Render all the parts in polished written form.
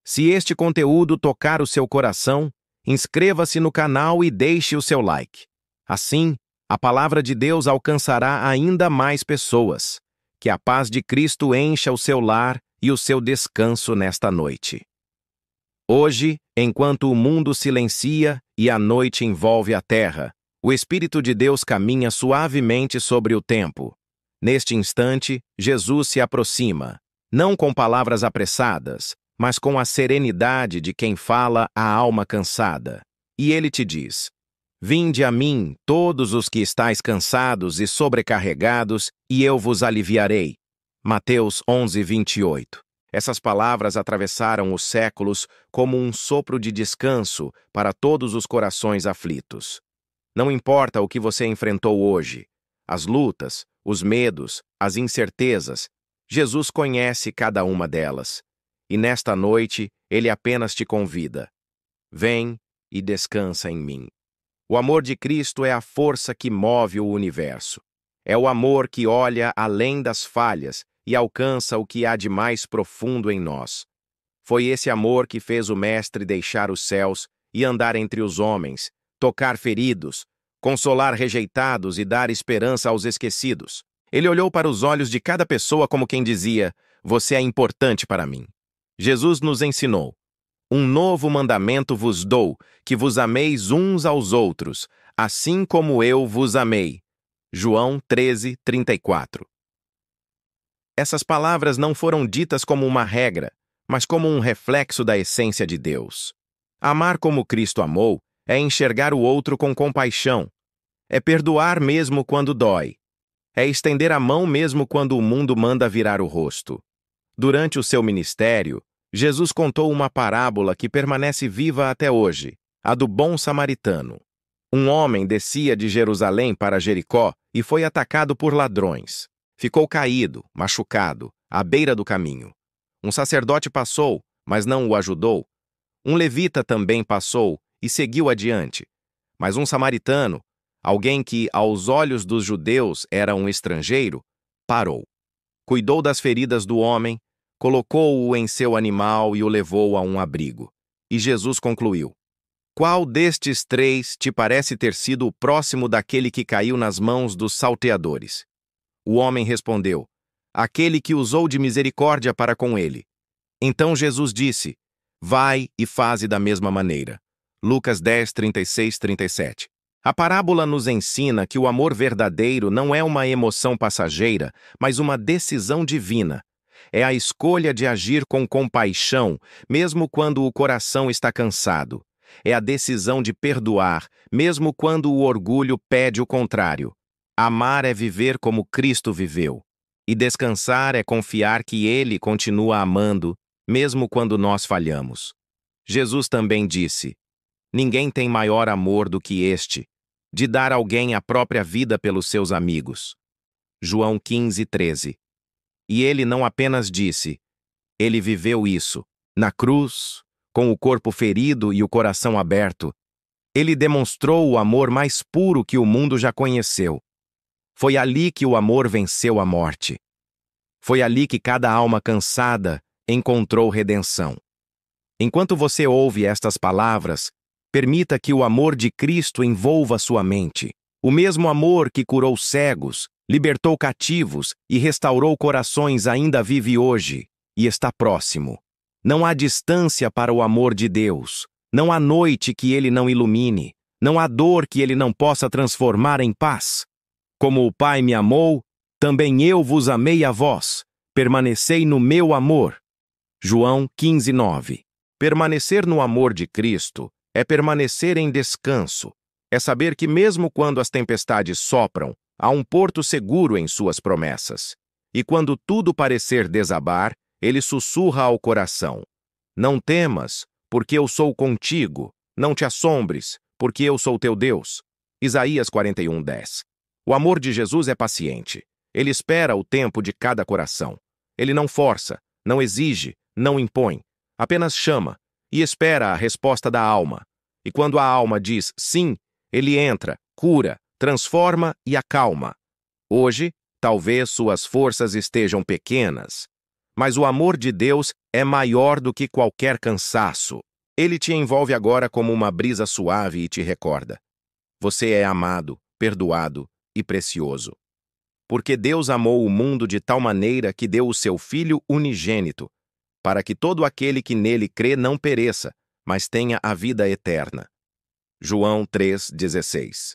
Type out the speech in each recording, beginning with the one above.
Se este conteúdo tocar o seu coração, inscreva-se no canal e deixe o seu like. Assim, a palavra de Deus alcançará ainda mais pessoas. Que a paz de Cristo encha o seu lar e o seu descanso nesta noite. Hoje, enquanto o mundo silencia e a noite envolve a terra, o Espírito de Deus caminha suavemente sobre o tempo. Neste instante, Jesus se aproxima, não com palavras apressadas, mas com a serenidade de quem fala à alma cansada. E ele te diz: Vinde a mim, todos os que estáis cansados e sobrecarregados, e eu vos aliviarei. Mateus 11:28. Essas palavras atravessaram os séculos como um sopro de descanso para todos os corações aflitos. Não importa o que você enfrentou hoje, as lutas, os medos, as incertezas, Jesus conhece cada uma delas. E nesta noite, Ele apenas te convida. Vem e descansa em mim. O amor de Cristo é a força que move o universo. É o amor que olha além das falhas e alcança o que há de mais profundo em nós. Foi esse amor que fez o Mestre deixar os céus e andar entre os homens, tocar feridos, consolar rejeitados e dar esperança aos esquecidos. Ele olhou para os olhos de cada pessoa como quem dizia: Você é importante para mim. Jesus nos ensinou: Um novo mandamento vos dou, que vos ameis uns aos outros, assim como eu vos amei. João 13:34. Essas palavras não foram ditas como uma regra, mas como um reflexo da essência de Deus. Amar como Cristo amou é enxergar o outro com compaixão. É perdoar mesmo quando dói. É estender a mão mesmo quando o mundo manda virar o rosto. Durante o seu ministério, Jesus contou uma parábola que permanece viva até hoje, a do bom samaritano. Um homem descia de Jerusalém para Jericó e foi atacado por ladrões. Ficou caído, machucado, à beira do caminho. Um sacerdote passou, mas não o ajudou. Um levita também passou e seguiu adiante. Mas um samaritano, alguém que, aos olhos dos judeus, era um estrangeiro, parou. Cuidou das feridas do homem, colocou-o em seu animal e o levou a um abrigo. E Jesus concluiu: Qual destes três te parece ter sido o próximo daquele que caiu nas mãos dos salteadores? O homem respondeu: Aquele que usou de misericórdia para com ele. Então Jesus disse: Vai e faze da mesma maneira. Lucas 10:36-37. A parábola nos ensina que o amor verdadeiro não é uma emoção passageira, mas uma decisão divina. É a escolha de agir com compaixão, mesmo quando o coração está cansado. É a decisão de perdoar, mesmo quando o orgulho pede o contrário. Amar é viver como Cristo viveu. E descansar é confiar que Ele continua amando, mesmo quando nós falhamos. Jesus também disse: Ninguém tem maior amor do que este, de dar alguém a própria vida pelos seus amigos. João 15:13. E ele não apenas disse, ele viveu isso. Na cruz, com o corpo ferido e o coração aberto, ele demonstrou o amor mais puro que o mundo já conheceu. Foi ali que o amor venceu a morte. Foi ali que cada alma cansada encontrou redenção. Enquanto você ouve estas palavras, permita que o amor de Cristo envolva sua mente. O mesmo amor que curou cegos, libertou cativos e restaurou corações ainda vive hoje e está próximo. Não há distância para o amor de Deus. Não há noite que Ele não ilumine. Não há dor que Ele não possa transformar em paz. Como o Pai me amou, também eu vos amei a vós. Permanecei no meu amor. João 15:9. Permanecer no amor de Cristo é permanecer em descanso. É saber que mesmo quando as tempestades sopram, há um porto seguro em suas promessas. E quando tudo parecer desabar, Ele sussurra ao coração: Não temas, porque eu sou contigo. Não te assombres, porque eu sou teu Deus. Isaías 41:10. O amor de Jesus é paciente. Ele espera o tempo de cada coração. Ele não força, não exige, não impõe. Apenas chama e espera a resposta da alma. E quando a alma diz sim, Ele entra, cura, transforma e acalma. Hoje, talvez suas forças estejam pequenas, mas o amor de Deus é maior do que qualquer cansaço. Ele te envolve agora como uma brisa suave e te recorda: você é amado, perdoado e precioso. Porque Deus amou o mundo de tal maneira que deu o seu Filho unigênito, para que todo aquele que nele crê não pereça, mas tenha a vida eterna. João 3,16.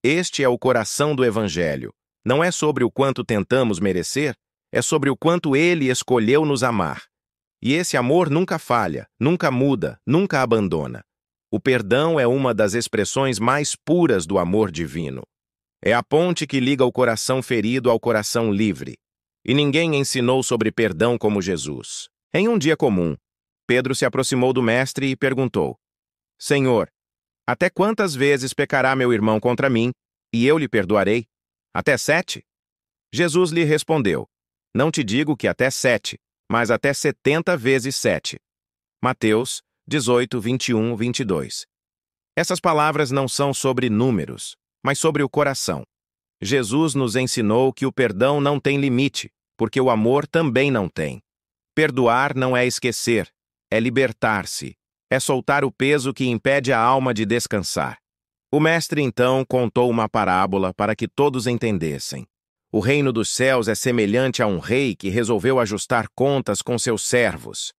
Este é o coração do Evangelho. Não é sobre o quanto tentamos merecer, é sobre o quanto Ele escolheu nos amar. E esse amor nunca falha, nunca muda, nunca abandona. O perdão é uma das expressões mais puras do amor divino. É a ponte que liga o coração ferido ao coração livre. E ninguém ensinou sobre perdão como Jesus. Em um dia comum, Pedro se aproximou do mestre e perguntou: Senhor, até quantas vezes pecará meu irmão contra mim, e eu lhe perdoarei? Até 7? Jesus lhe respondeu: Não te digo que até 7, mas até 70 vezes 7. Mateus 18, 21, 22. Essas palavras não são sobre números, mas sobre o coração. Jesus nos ensinou que o perdão não tem limite, porque o amor também não tem. Perdoar não é esquecer, é libertar-se, é soltar o peso que impede a alma de descansar. O mestre então contou uma parábola para que todos entendessem. O reino dos céus é semelhante a um rei que resolveu ajustar contas com seus servos.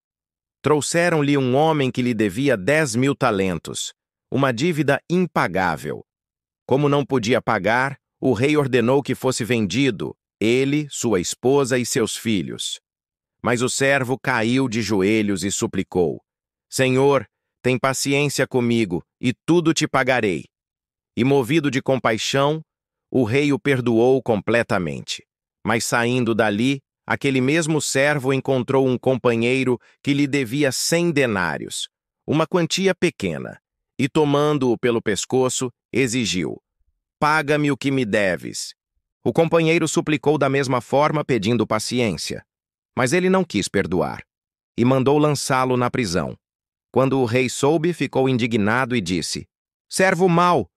Trouxeram-lhe um homem que lhe devia 10.000 talentos, uma dívida impagável. Como não podia pagar, o rei ordenou que fosse vendido, ele, sua esposa e seus filhos. Mas o servo caiu de joelhos e suplicou: Senhor, tem paciência comigo, e tudo te pagarei. E movido de compaixão, o rei o perdoou completamente. Mas saindo dali, aquele mesmo servo encontrou um companheiro que lhe devia 100 denários, uma quantia pequena, e tomando-o pelo pescoço, exigiu: Paga-me o que me deves. O companheiro suplicou da mesma forma, pedindo paciência. Mas ele não quis perdoar, e mandou lançá-lo na prisão. Quando o rei soube, ficou indignado e disse: Servo mau,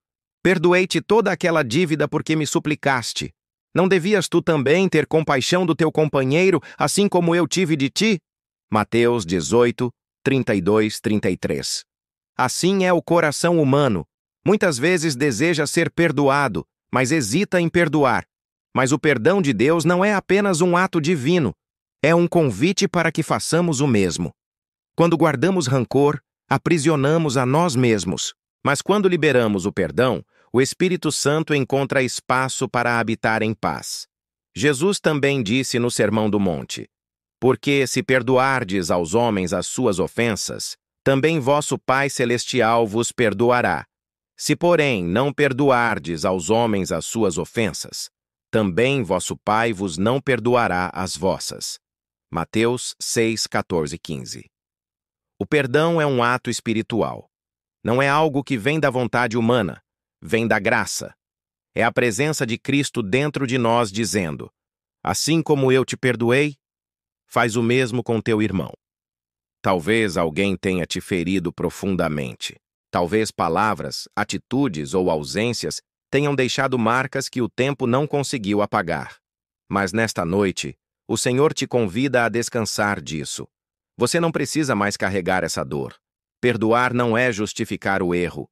perdoei-te toda aquela dívida porque me suplicaste. Não devias tu também ter compaixão do teu companheiro, assim como eu tive de ti? Mateus 18, 32, 33. Assim é o coração humano. Muitas vezes deseja ser perdoado, mas hesita em perdoar. Mas o perdão de Deus não é apenas um ato divino, é um convite para que façamos o mesmo. Quando guardamos rancor, aprisionamos a nós mesmos. Mas quando liberamos o perdão, o Espírito Santo encontra espaço para habitar em paz. Jesus também disse no Sermão do Monte: Porque se perdoardes aos homens as suas ofensas, também vosso Pai Celestial vos perdoará. Se, porém, não perdoardes aos homens as suas ofensas, também vosso Pai vos não perdoará as vossas. Mateus 6, 14 e 15. O perdão é um ato espiritual. Não é algo que vem da vontade humana, vem da graça. É a presença de Cristo dentro de nós dizendo: Assim como eu te perdoei, faz o mesmo com teu irmão. Talvez alguém tenha te ferido profundamente. Talvez palavras, atitudes ou ausências tenham deixado marcas que o tempo não conseguiu apagar. Mas nesta noite, o Senhor te convida a descansar disso. Você não precisa mais carregar essa dor. Perdoar não é justificar o erro.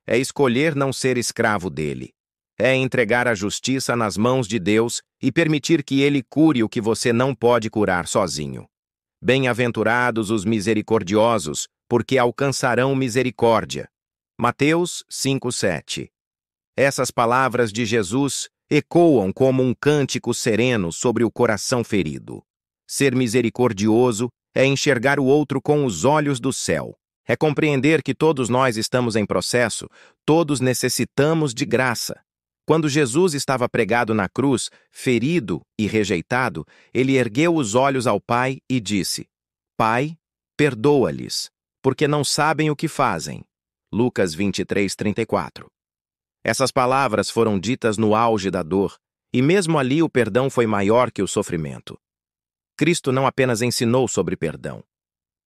É escolher não ser escravo dele. É entregar a justiça nas mãos de Deus e permitir que ele cure o que você não pode curar sozinho. Bem-aventurados os misericordiosos, porque alcançarão misericórdia. Mateus 5:7. Essas palavras de Jesus ecoam como um cântico sereno sobre o coração ferido. Ser misericordioso é enxergar o outro com os olhos do céu. É compreender que todos nós estamos em processo, todos necessitamos de graça. Quando Jesus estava pregado na cruz, ferido e rejeitado, ele ergueu os olhos ao Pai e disse: Pai, perdoa-lhes, porque não sabem o que fazem. Lucas 23:34. Essas palavras foram ditas no auge da dor, e mesmo ali o perdão foi maior que o sofrimento. Cristo não apenas ensinou sobre perdão.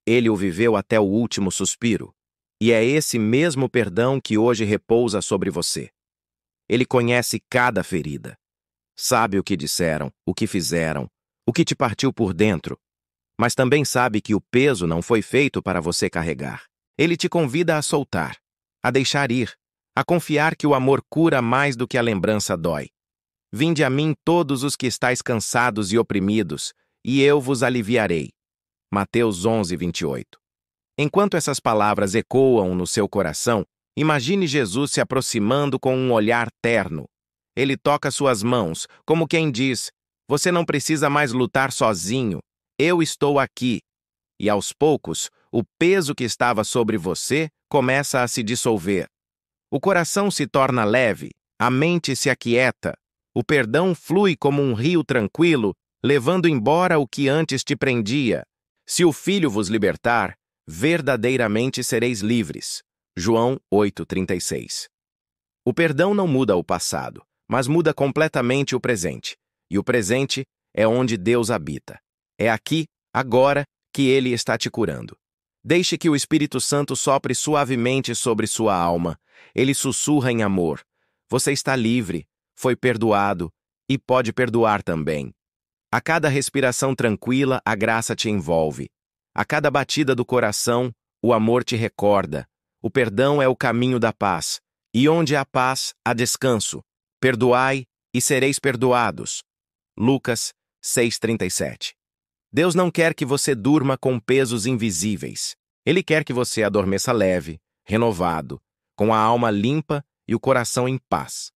Ele o viveu até o último suspiro, e é esse mesmo perdão que hoje repousa sobre você. Ele conhece cada ferida. Sabe o que disseram, o que fizeram, o que te partiu por dentro. mas também sabe que o peso não foi feito para você carregar. Ele te convida a soltar, a deixar ir, a confiar que o amor cura mais do que a lembrança dói. Vinde a mim todos os que estáis cansados e oprimidos, e eu vos aliviarei. Mateus 11, 28. Enquanto essas palavras ecoam no seu coração, imagine Jesus se aproximando com um olhar terno. Ele toca suas mãos, como quem diz: você não precisa mais lutar sozinho, eu estou aqui. E aos poucos, o peso que estava sobre você começa a se dissolver. O coração se torna leve, a mente se aquieta, o perdão flui como um rio tranquilo, levando embora o que antes te prendia. Se o Filho vos libertar, verdadeiramente sereis livres. João 8,36. O perdão não muda o passado, mas muda completamente o presente. E o presente é onde Deus habita. É aqui, agora, que Ele está te curando. Deixe que o Espírito Santo sopre suavemente sobre sua alma. Ele sussurra em amor. Você está livre, foi perdoado e pode perdoar também. A cada respiração tranquila, a graça te envolve. A cada batida do coração, o amor te recorda. O perdão é o caminho da paz. E onde há paz, há descanso. Perdoai e sereis perdoados. Lucas 6,37. Deus não quer que você durma com pesos invisíveis. Ele quer que você adormeça leve, renovado, com a alma limpa e o coração em paz.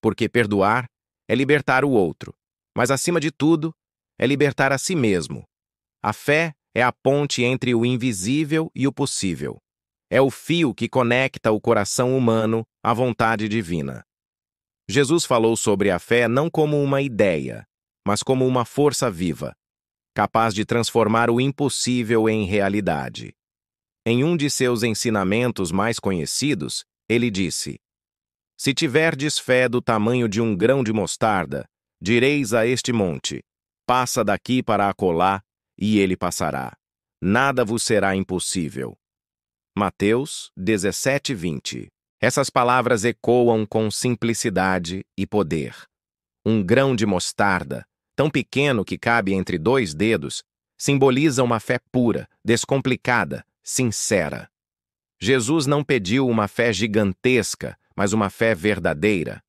Porque perdoar é libertar o outro, mas acima de tudo, é libertar a si mesmo. A fé é a ponte entre o invisível e o possível. É o fio que conecta o coração humano à vontade divina. Jesus falou sobre a fé não como uma ideia, mas como uma força viva, capaz de transformar o impossível em realidade. Em um de seus ensinamentos mais conhecidos, ele disse: se tiverdes fé do tamanho de um grão de mostarda, direis a este monte: passa daqui para acolá, e ele passará. Nada vos será impossível. Mateus 17, 20. Essas palavras ecoam com simplicidade e poder. Um grão de mostarda, tão pequeno que cabe entre 2 dedos, simboliza uma fé pura, descomplicada, sincera. Jesus não pediu uma fé gigantesca, mas uma fé verdadeira.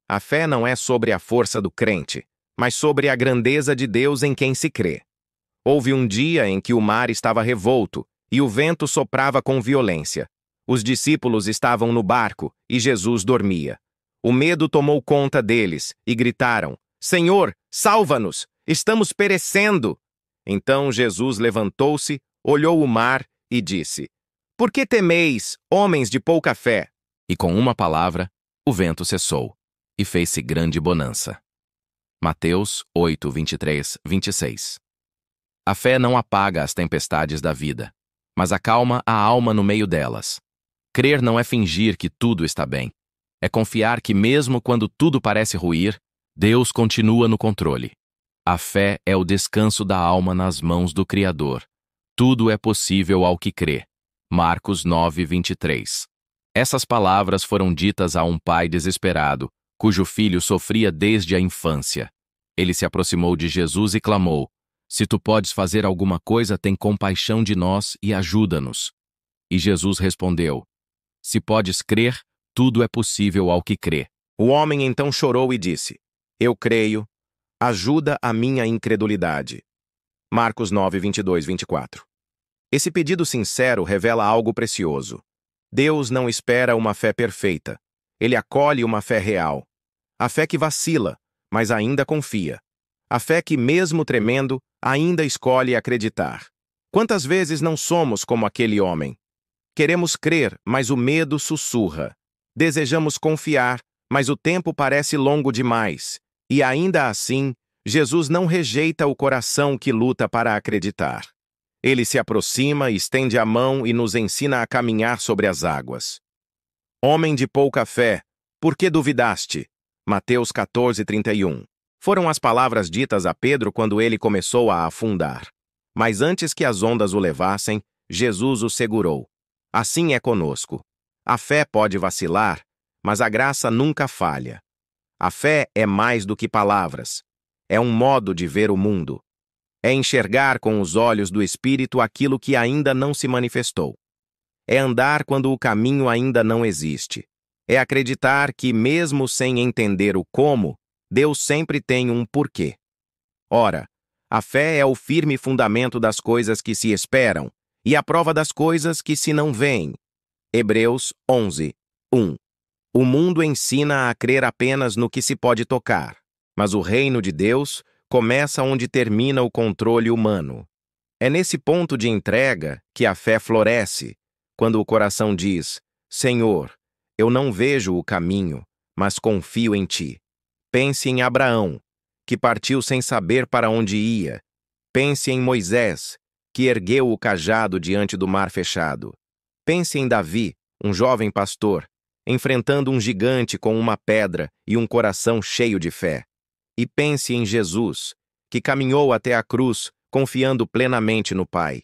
A fé não é sobre a força do crente, mas sobre a grandeza de Deus em quem se crê. Houve um dia em que o mar estava revolto e o vento soprava com violência. Os discípulos estavam no barco e Jesus dormia. O medo tomou conta deles e gritaram: Senhor, salva-nos! Estamos perecendo! Então Jesus levantou-se, olhou o mar e disse: por que temeis, homens de pouca fé? E com uma palavra, o vento cessou, e fez-se grande bonança. Mateus 8, 23, 26. A fé não apaga as tempestades da vida, mas acalma a alma no meio delas. Crer não é fingir que tudo está bem. É confiar que mesmo quando tudo parece ruir, Deus continua no controle. A fé é o descanso da alma nas mãos do Criador. Tudo é possível ao que crê. Marcos 9, 23. Essas palavras foram ditas a um pai desesperado, cujo filho sofria desde a infância. Ele se aproximou de Jesus e clamou: se tu podes fazer alguma coisa, tem compaixão de nós e ajuda-nos. E Jesus respondeu: se podes crer, tudo é possível ao que crê. O homem então chorou e disse: eu creio, ajuda a minha incredulidade. Marcos 9, 22, 24. Esse pedido sincero revela algo precioso. Deus não espera uma fé perfeita. Ele acolhe uma fé real. A fé que vacila, mas ainda confia. A fé que, mesmo tremendo, ainda escolhe acreditar. Quantas vezes não somos como aquele homem? Queremos crer, mas o medo sussurra. Desejamos confiar, mas o tempo parece longo demais. E ainda assim, Jesus não rejeita o coração que luta para acreditar. Ele se aproxima, estende a mão e nos ensina a caminhar sobre as águas. Homem de pouca fé, por que duvidaste? Mateus 14, 31. Foram as palavras ditas a Pedro quando ele começou a afundar. Mas antes que as ondas o levassem, Jesus o segurou. Assim é conosco. A fé pode vacilar, mas a graça nunca falha. A fé é mais do que palavras. É um modo de ver o mundo. É enxergar com os olhos do Espírito aquilo que ainda não se manifestou. É andar quando o caminho ainda não existe. É acreditar que, mesmo sem entender o como, Deus sempre tem um porquê. Ora, a fé é o firme fundamento das coisas que se esperam e a prova das coisas que se não veem. Hebreus 11, 1. O mundo ensina a crer apenas no que se pode tocar, mas o reino de Deus começa onde termina o controle humano. É nesse ponto de entrega que a fé floresce, quando o coração diz: Senhor, eu não vejo o caminho, mas confio em Ti. Pense em Abraão, que partiu sem saber para onde ia. Pense em Moisés, que ergueu o cajado diante do mar fechado. Pense em Davi, um jovem pastor, enfrentando um gigante com uma pedra e um coração cheio de fé. E pense em Jesus, que caminhou até a cruz, confiando plenamente no Pai.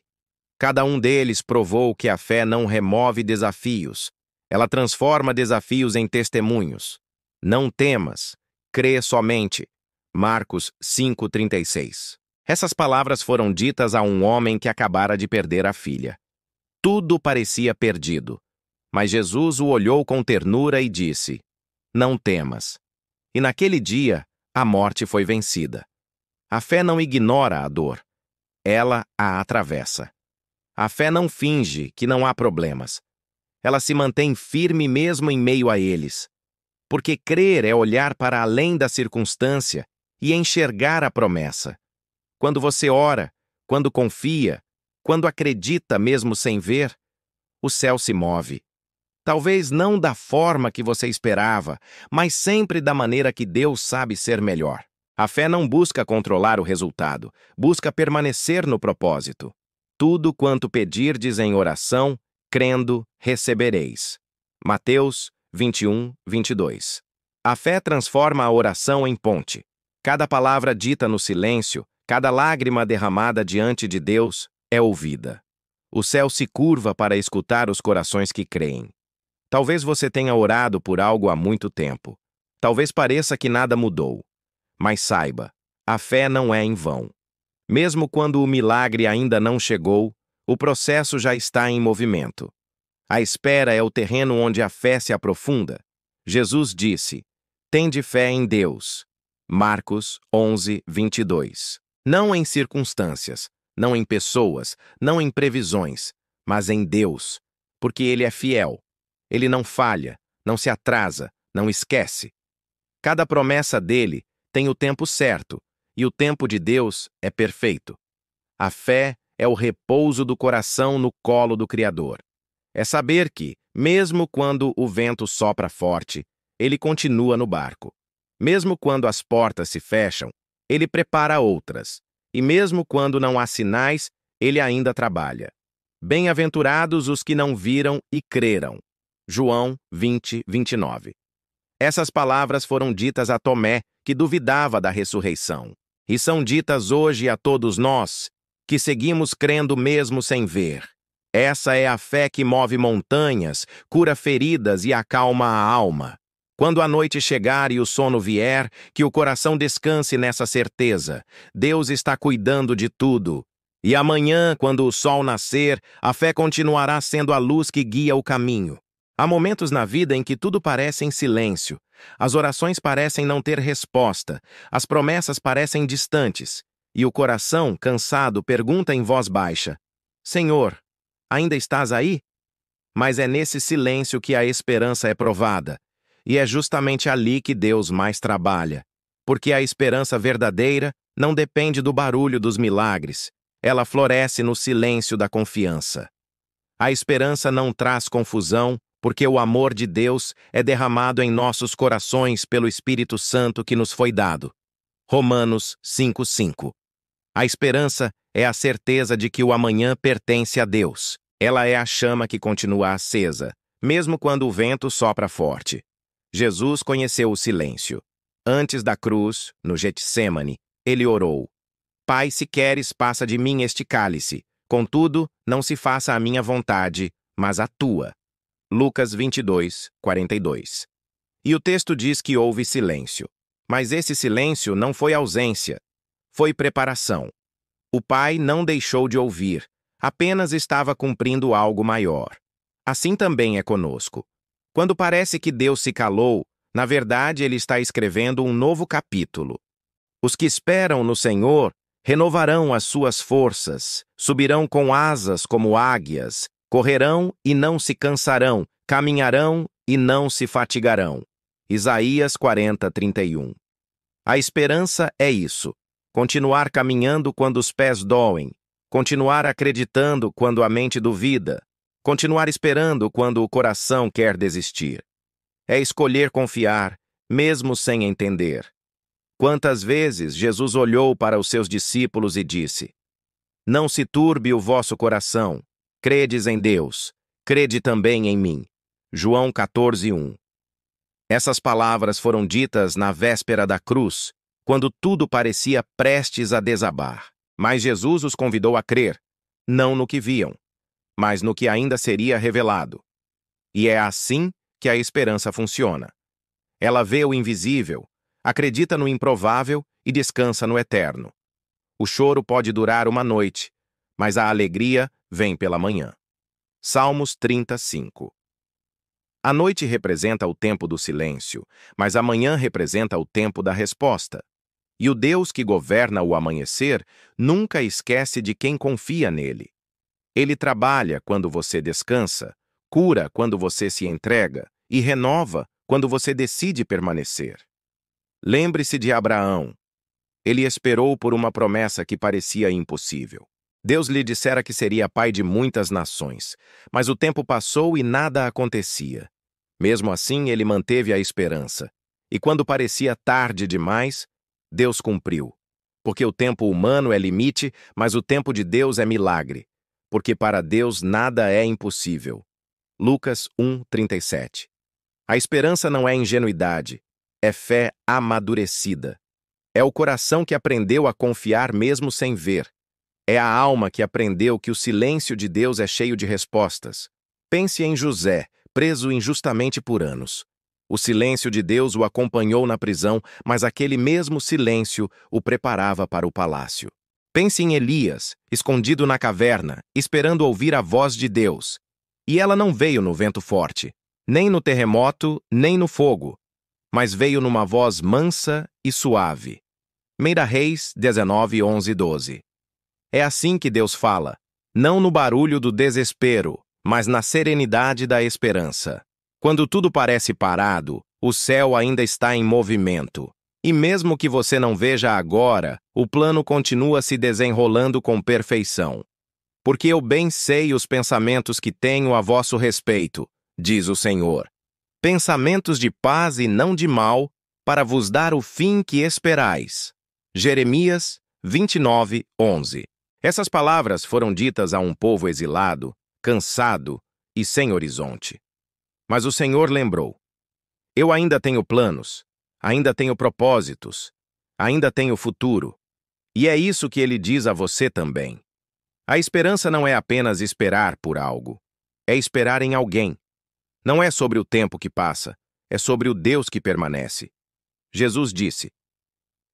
Cada um deles provou que a fé não remove desafios, ela transforma desafios em testemunhos. Não temas, crê somente. Marcos 5,36. Essas palavras foram ditas a um homem que acabara de perder a filha. Tudo parecia perdido, mas Jesus o olhou com ternura e disse: Não temas. E naquele dia, a morte foi vencida. A fé não ignora a dor, ela a atravessa. A fé não finge que não há problemas. Ela se mantém firme mesmo em meio a eles. Porque crer é olhar para além da circunstância e enxergar a promessa. Quando você ora, quando confia, quando acredita mesmo sem ver, o céu se move. Talvez não da forma que você esperava, mas sempre da maneira que Deus sabe ser melhor. A fé não busca controlar o resultado, busca permanecer no propósito. Tudo quanto pedirdes em oração, crendo, recebereis. Mateus 21, 22. A fé transforma a oração em ponte. Cada palavra dita no silêncio, cada lágrima derramada diante de Deus é ouvida. O céu se curva para escutar os corações que creem. Talvez você tenha orado por algo há muito tempo. Talvez pareça que nada mudou. Mas saiba, a fé não é em vão. Mesmo quando o milagre ainda não chegou, o processo já está em movimento. A espera é o terreno onde a fé se aprofunda. Jesus disse: Tende fé em Deus. Marcos 11, 22. Não em circunstâncias, não em pessoas, não em previsões, mas em Deus, porque Ele é fiel. Ele não falha, não se atrasa, não esquece. Cada promessa dele tem o tempo certo, e o tempo de Deus é perfeito. A fé é o repouso do coração no colo do Criador. É saber que, mesmo quando o vento sopra forte, ele continua no barco. Mesmo quando as portas se fecham, ele prepara outras. E mesmo quando não há sinais, ele ainda trabalha. Bem-aventurados os que não viram e creram. João 20, 29. Essas palavras foram ditas a Tomé, que duvidava da ressurreição. E são ditas hoje a todos nós, que seguimos crendo mesmo sem ver. Essa é a fé que move montanhas, cura feridas e acalma a alma. Quando a noite chegar e o sono vier, que o coração descanse nessa certeza. Deus está cuidando de tudo. E amanhã, quando o sol nascer, a fé continuará sendo a luz que guia o caminho. Há momentos na vida em que tudo parece em silêncio. As orações parecem não ter resposta. As promessas parecem distantes. E o coração, cansado, pergunta em voz baixa: Senhor, ainda estás aí? Mas é nesse silêncio que a esperança é provada. E é justamente ali que Deus mais trabalha. Porque a esperança verdadeira não depende do barulho dos milagres. Ela floresce no silêncio da confiança. A esperança não traz confusão, porque o amor de Deus é derramado em nossos corações pelo Espírito Santo que nos foi dado. Romanos 5:5. A esperança é a certeza de que o amanhã pertence a Deus. Ela é a chama que continua acesa, mesmo quando o vento sopra forte. Jesus conheceu o silêncio. Antes da cruz, no Getsêmani, ele orou: Pai, se queres, passa de mim este cálice. Contudo, não se faça a minha vontade, mas a tua. Lucas 22, 42. E o texto diz que houve silêncio. Mas esse silêncio não foi ausência, foi preparação. O pai não deixou de ouvir, apenas estava cumprindo algo maior. Assim também é conosco. Quando parece que Deus se calou, na verdade ele está escrevendo um novo capítulo. Os que esperam no Senhor renovarão as suas forças, subirão com asas como águias, correrão e não se cansarão, caminharão e não se fatigarão. Isaías 40:31. A esperança é isso: continuar caminhando quando os pés doem, continuar acreditando quando a mente duvida, continuar esperando quando o coração quer desistir. É escolher confiar, mesmo sem entender. Quantas vezes Jesus olhou para os seus discípulos e disse: Não se turbe o vosso coração, credes em Deus, crede também em mim. João 14:1. Essas palavras foram ditas na véspera da cruz, quando tudo parecia prestes a desabar. Mas Jesus os convidou a crer, não no que viam, mas no que ainda seria revelado. E é assim que a esperança funciona. Ela vê o invisível, acredita no improvável e descansa no eterno. O choro pode durar uma noite, mas a alegria vem pela manhã. Salmos 35. A noite representa o tempo do silêncio, mas a manhã representa o tempo da resposta. E o Deus que governa o amanhecer nunca esquece de quem confia nele. Ele trabalha quando você descansa, cura quando você se entrega e renova quando você decide permanecer. Lembre-se de Abraão. Ele esperou por uma promessa que parecia impossível. Deus lhe dissera que seria pai de muitas nações, mas o tempo passou e nada acontecia. Mesmo assim, ele manteve a esperança. E quando parecia tarde demais, Deus cumpriu. Porque o tempo humano é limite, mas o tempo de Deus é milagre. Porque para Deus nada é impossível. Lucas 1:37. A esperança não é ingenuidade, é fé amadurecida. É o coração que aprendeu a confiar mesmo sem ver. É a alma que aprendeu que o silêncio de Deus é cheio de respostas. Pense em José, preso injustamente por anos. O silêncio de Deus o acompanhou na prisão, mas aquele mesmo silêncio o preparava para o palácio. Pense em Elias, escondido na caverna, esperando ouvir a voz de Deus. E ela não veio no vento forte, nem no terremoto, nem no fogo, mas veio numa voz mansa e suave. 1 Reis 19:11-12. É assim que Deus fala, não no barulho do desespero, mas na serenidade da esperança. Quando tudo parece parado, o céu ainda está em movimento. E mesmo que você não veja agora, o plano continua se desenrolando com perfeição. Porque eu bem sei os pensamentos que tenho a vosso respeito, diz o Senhor. Pensamentos de paz e não de mal, para vos dar o fim que esperais. Jeremias 29:11. Essas palavras foram ditas a um povo exilado, cansado e sem horizonte. Mas o Senhor lembrou: Eu ainda tenho planos, ainda tenho propósitos, ainda tenho futuro. E é isso que ele diz a você também. A esperança não é apenas esperar por algo, é esperar em alguém. Não é sobre o tempo que passa, é sobre o Deus que permanece. Jesus disse: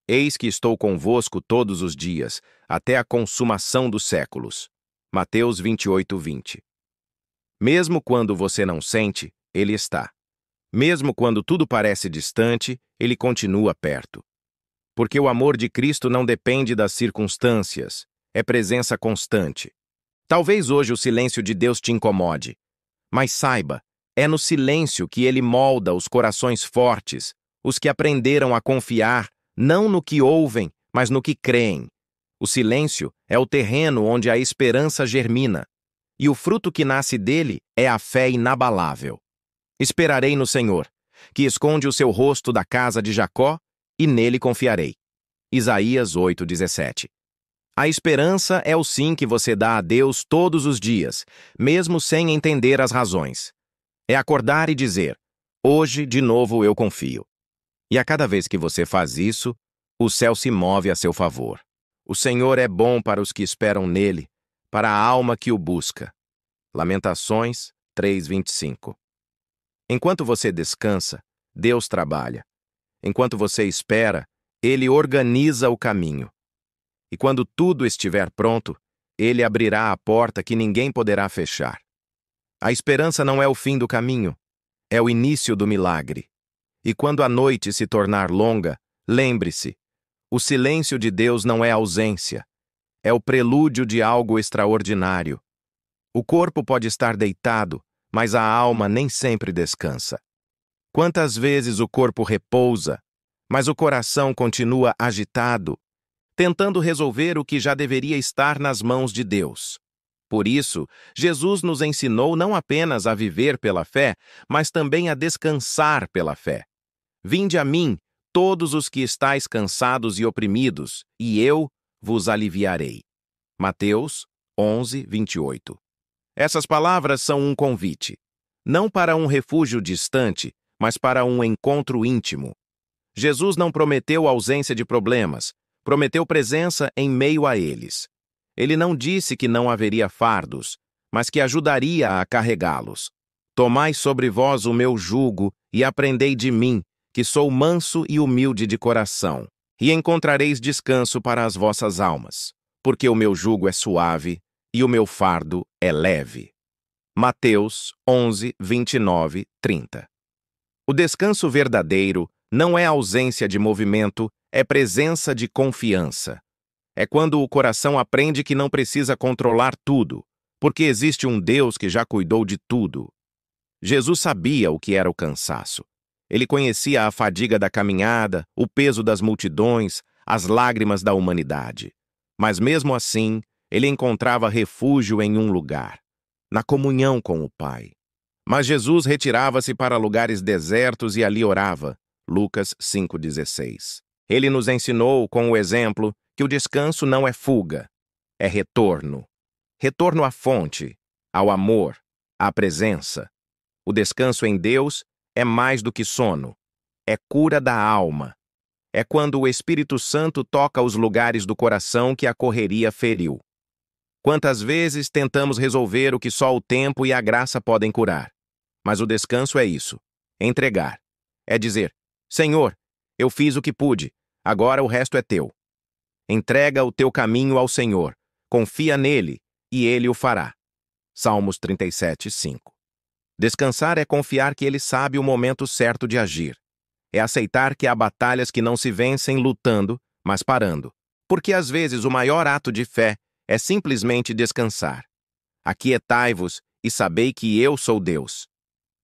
Eis que estou convosco todos os dias, até a consumação dos séculos. Mateus 28:20. Mesmo quando você não sente, Ele está. Mesmo quando tudo parece distante, Ele continua perto. Porque o amor de Cristo não depende das circunstâncias, é presença constante. Talvez hoje o silêncio de Deus te incomode, mas saiba, é no silêncio que Ele molda os corações fortes, os que aprenderam a confiar, não no que ouvem, mas no que creem. O silêncio é o terreno onde a esperança germina, e o fruto que nasce dele é a fé inabalável. Esperarei no Senhor, que esconde o seu rosto da casa de Jacó, e nele confiarei. Isaías 8:17. A esperança é o sim que você dá a Deus todos os dias, mesmo sem entender as razões. É acordar e dizer: hoje, de novo, eu confio. E a cada vez que você faz isso, o céu se move a seu favor. O Senhor é bom para os que esperam nele, para a alma que o busca. Lamentações 3:25. Enquanto você descansa, Deus trabalha. Enquanto você espera, Ele organiza o caminho. E quando tudo estiver pronto, ele abrirá a porta que ninguém poderá fechar. A esperança não é o fim do caminho, é o início do milagre. E quando a noite se tornar longa, lembre-se, o silêncio de Deus não é ausência, é o prelúdio de algo extraordinário. O corpo pode estar deitado, mas a alma nem sempre descansa. Quantas vezes o corpo repousa, mas o coração continua agitado, tentando resolver o que já deveria estar nas mãos de Deus. Por isso, Jesus nos ensinou não apenas a viver pela fé, mas também a descansar pela fé. Vinde a mim, todos os que estáis cansados e oprimidos, e eu vos aliviarei. Mateus 11, 28. Essas palavras são um convite, não para um refúgio distante, mas para um encontro íntimo. Jesus não prometeu ausência de problemas, prometeu presença em meio a eles. Ele não disse que não haveria fardos, mas que ajudaria a carregá-los. Tomai sobre vós o meu jugo e aprendei de mim, que sou manso e humilde de coração, e encontrareis descanso para as vossas almas, porque o meu jugo é suave e o meu fardo é leve. Mateus 11, 29, 30. O descanso verdadeiro não é ausência de movimento, é presença de confiança. É quando o coração aprende que não precisa controlar tudo, porque existe um Deus que já cuidou de tudo. Jesus sabia o que era o cansaço. Ele conhecia a fadiga da caminhada, o peso das multidões, as lágrimas da humanidade. Mas mesmo assim, ele encontrava refúgio em um lugar, na comunhão com o Pai. Mas Jesus retirava-se para lugares desertos e ali orava. Lucas 5,16. Ele nos ensinou, com o exemplo, que o descanso não é fuga, é retorno. Retorno à fonte, ao amor, à presença. O descanso em Deus é mais do que sono, é cura da alma. É quando o Espírito Santo toca os lugares do coração que a correria feriu. Quantas vezes tentamos resolver o que só o tempo e a graça podem curar? Mas o descanso é isso, entregar. É dizer, Senhor, eu fiz o que pude, agora o resto é teu. Entrega o teu caminho ao Senhor, confia nele, e ele o fará. Salmos 37, 5. Descansar é confiar que ele sabe o momento certo de agir. É aceitar que há batalhas que não se vencem lutando, mas parando. Porque às vezes o maior ato de fé é simplesmente descansar. Aquietai-vos e sabei que eu sou Deus.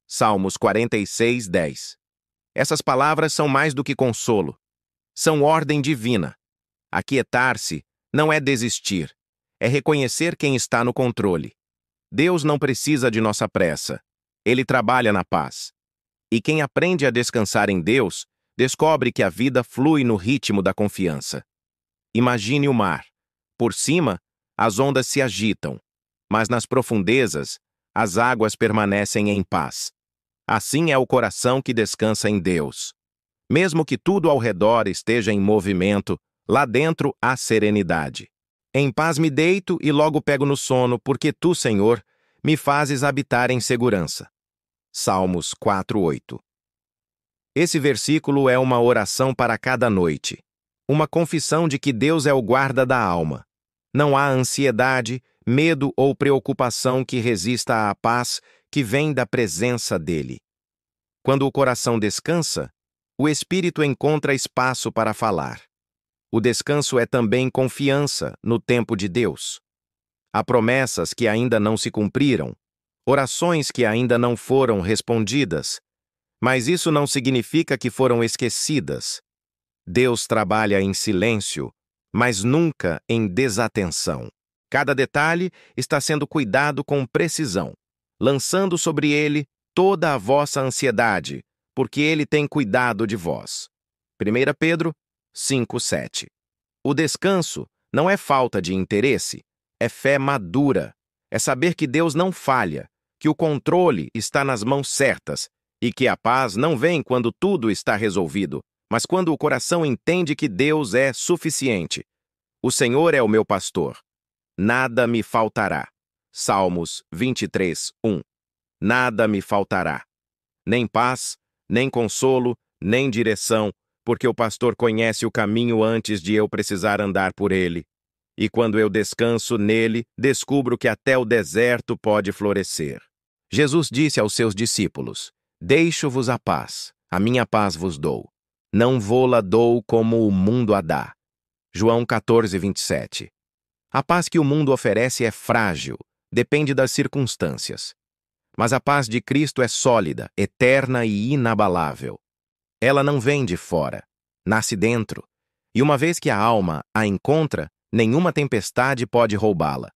Salmos 46, 10. Essas palavras são mais do que consolo. São ordem divina. Aquietar-se não é desistir, é reconhecer quem está no controle. Deus não precisa de nossa pressa. Ele trabalha na paz. E quem aprende a descansar em Deus, descobre que a vida flui no ritmo da confiança. Imagine o mar. Por cima, as ondas se agitam, mas nas profundezas, as águas permanecem em paz. Assim é o coração que descansa em Deus. Mesmo que tudo ao redor esteja em movimento, lá dentro há serenidade. Em paz me deito e logo pego no sono, porque tu, Senhor, me fazes habitar em segurança. Salmos 4:8. Esse versículo é uma oração para cada noite. Uma confissão de que Deus é o guarda da alma. Não há ansiedade, medo ou preocupação que resista à paz que vem da presença dele. Quando o coração descansa, o espírito encontra espaço para falar. O descanso é também confiança no tempo de Deus. Há promessas que ainda não se cumpriram, orações que ainda não foram respondidas, mas isso não significa que foram esquecidas. Deus trabalha em silêncio, mas nunca em desatenção. Cada detalhe está sendo cuidado com precisão, lançando sobre ele toda a vossa ansiedade, porque ele tem cuidado de vós. 1 Pedro 5:7. O descanso não é falta de interesse, é fé madura, é saber que Deus não falha, que o controle está nas mãos certas e que a paz não vem quando tudo está resolvido, mas quando o coração entende que Deus é suficiente. O Senhor é o meu pastor. Nada me faltará. Salmos 23:1. Nada me faltará. Nem paz, nem consolo, nem direção, porque o pastor conhece o caminho antes de eu precisar andar por ele. E quando eu descanso nele, descubro que até o deserto pode florescer. Jesus disse aos seus discípulos: Deixo-vos a minha paz vos dou. Não vô-la dou como o mundo a dá. João 14, 27. A paz que o mundo oferece é frágil, depende das circunstâncias. Mas a paz de Cristo é sólida, eterna e inabalável. Ela não vem de fora, nasce dentro. E uma vez que a alma a encontra, nenhuma tempestade pode roubá-la.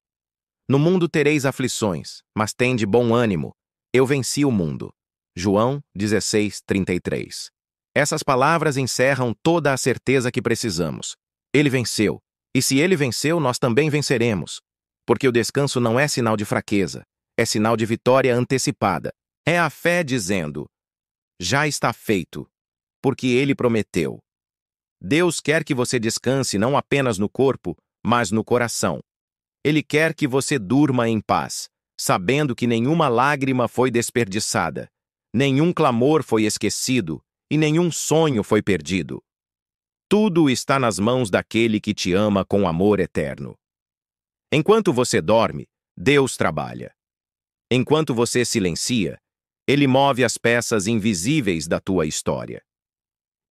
No mundo tereis aflições, mas tende bom ânimo. Eu venci o mundo. João 16, 33. Essas palavras encerram toda a certeza que precisamos. Ele venceu. E se ele venceu, nós também venceremos. Porque o descanso não é sinal de fraqueza, é sinal de vitória antecipada. É a fé dizendo: já está feito, porque ele prometeu. Deus quer que você descanse não apenas no corpo, mas no coração. Ele quer que você durma em paz, sabendo que nenhuma lágrima foi desperdiçada, nenhum clamor foi esquecido e nenhum sonho foi perdido. Tudo está nas mãos daquele que te ama com amor eterno. Enquanto você dorme, Deus trabalha. Enquanto você silencia, Ele move as peças invisíveis da tua história.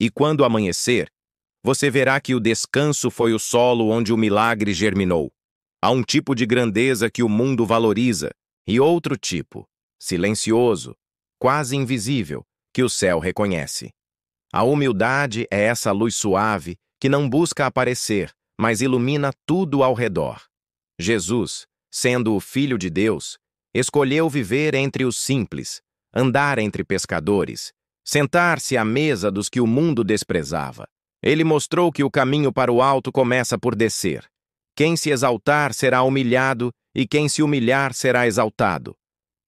E quando amanhecer, você verá que o descanso foi o solo onde o milagre germinou. Há um tipo de grandeza que o mundo valoriza e outro tipo, silencioso, quase invisível, que o céu reconhece. A humildade é essa luz suave que não busca aparecer, mas ilumina tudo ao redor. Jesus, sendo o Filho de Deus, escolheu viver entre os simples, andar entre pescadores, sentar-se à mesa dos que o mundo desprezava. Ele mostrou que o caminho para o alto começa por descer. Quem se exaltar será humilhado, e quem se humilhar será exaltado.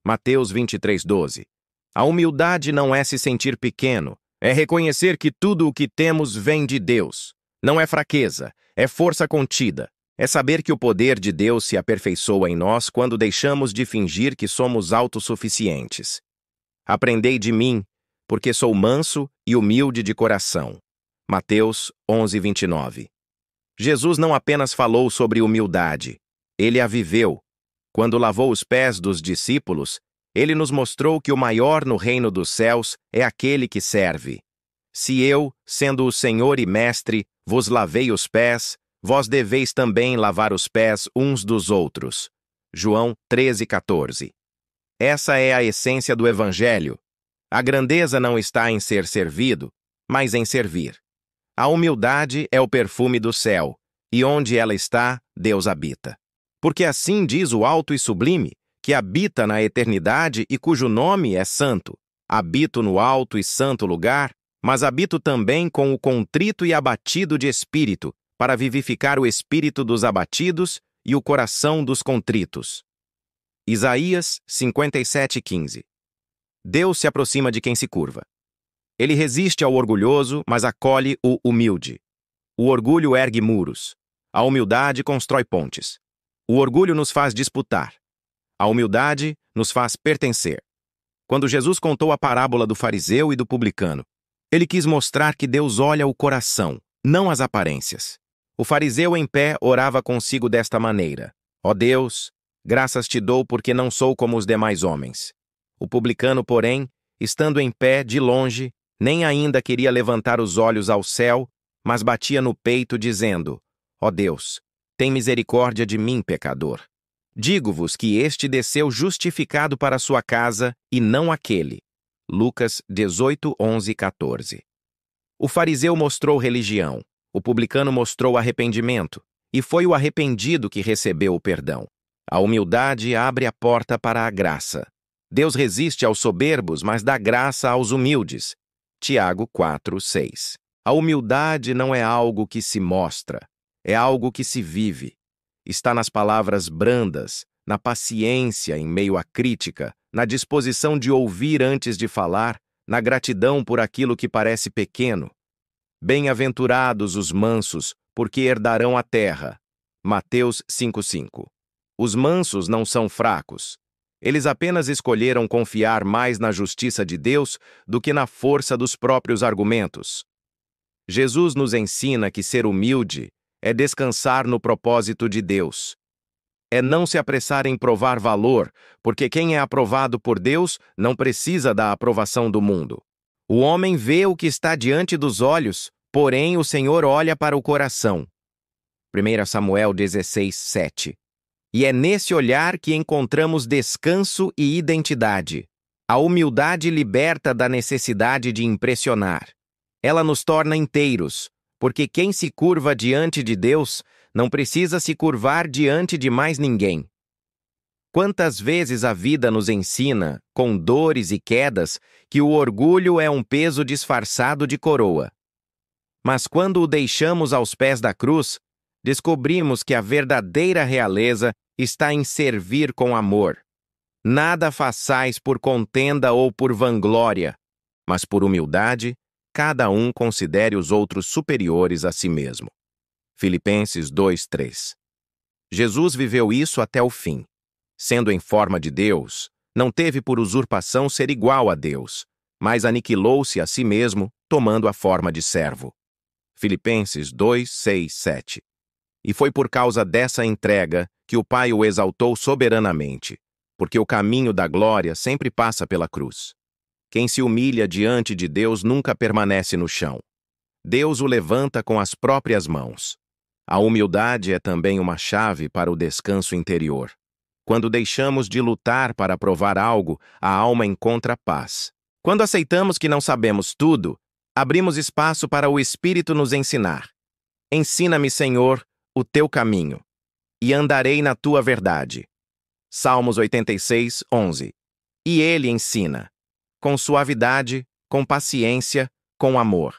Mateus 23:12. A humildade não é se sentir pequeno, é reconhecer que tudo o que temos vem de Deus. Não é fraqueza, é força contida. É saber que o poder de Deus se aperfeiçoa em nós quando deixamos de fingir que somos autossuficientes. Aprendei de mim, porque sou manso e humilde de coração. Mateus 11:29. Jesus não apenas falou sobre humildade, ele a viveu. Quando lavou os pés dos discípulos, ele nos mostrou que o maior no reino dos céus é aquele que serve. Se eu, sendo o Senhor e Mestre, vos lavei os pés, vós deveis também lavar os pés uns dos outros. João 13:14. Essa é a essência do Evangelho. A grandeza não está em ser servido, mas em servir. A humildade é o perfume do céu, e onde ela está, Deus habita. Porque assim diz o alto e sublime, que habita na eternidade e cujo nome é santo. Habito no alto e santo lugar, mas habito também com o contrito e abatido de espírito, para vivificar o espírito dos abatidos e o coração dos contritos. Isaías 57:15. Deus se aproxima de quem se curva. Ele resiste ao orgulhoso, mas acolhe o humilde. O orgulho ergue muros. A humildade constrói pontes. O orgulho nos faz disputar. A humildade nos faz pertencer. Quando Jesus contou a parábola do fariseu e do publicano, ele quis mostrar que Deus olha o coração, não as aparências. O fariseu em pé orava consigo desta maneira: Ó Deus, graças te dou porque não sou como os demais homens. O publicano, porém, estando em pé de longe, nem ainda queria levantar os olhos ao céu, mas batia no peito, dizendo: Ó Deus, tem misericórdia de mim, pecador. Digo-vos que este desceu justificado para sua casa, e não aquele. Lucas 18, 11 e 14. O fariseu mostrou religião, o publicano mostrou arrependimento, e foi o arrependido que recebeu o perdão. A humildade abre a porta para a graça. Deus resiste aos soberbos, mas dá graça aos humildes. Tiago 4, 6. A humildade não é algo que se mostra, é algo que se vive. Está nas palavras brandas, na paciência em meio à crítica, na disposição de ouvir antes de falar, na gratidão por aquilo que parece pequeno. Bem-aventurados os mansos, porque herdarão a terra. Mateus 5:5. Os mansos não são fracos. Eles apenas escolheram confiar mais na justiça de Deus do que na força dos próprios argumentos. Jesus nos ensina que ser humilde é descansar no propósito de Deus. É não se apressar em provar valor, porque quem é aprovado por Deus não precisa da aprovação do mundo. O homem vê o que está diante dos olhos, porém o Senhor olha para o coração. 1 Samuel 16, 7. E é nesse olhar que encontramos descanso e identidade. A humildade liberta da necessidade de impressionar. Ela nos torna inteiros, porque quem se curva diante de Deus não precisa se curvar diante de mais ninguém. Quantas vezes a vida nos ensina, com dores e quedas, que o orgulho é um peso disfarçado de coroa. Mas quando o deixamos aos pés da cruz, descobrimos que a verdadeira realeza está em servir com amor. Nada façais por contenda ou por vanglória, mas por humildade, cada um considere os outros superiores a si mesmo. Filipenses 2:3. Jesus viveu isso até o fim. Sendo em forma de Deus, não teve por usurpação ser igual a Deus, mas aniquilou-se a si mesmo, tomando a forma de servo. Filipenses 2:6, 7. E foi por causa dessa entrega que o Pai o exaltou soberanamente, porque o caminho da glória sempre passa pela cruz. Quem se humilha diante de Deus nunca permanece no chão. Deus o levanta com as próprias mãos. A humildade é também uma chave para o descanso interior. Quando deixamos de lutar para provar algo, a alma encontra paz. Quando aceitamos que não sabemos tudo, abrimos espaço para o Espírito nos ensinar. Ensina-me, Senhor, o teu caminho, e andarei na tua verdade. Salmos 86, 11. E ele ensina, com suavidade, com paciência, com amor.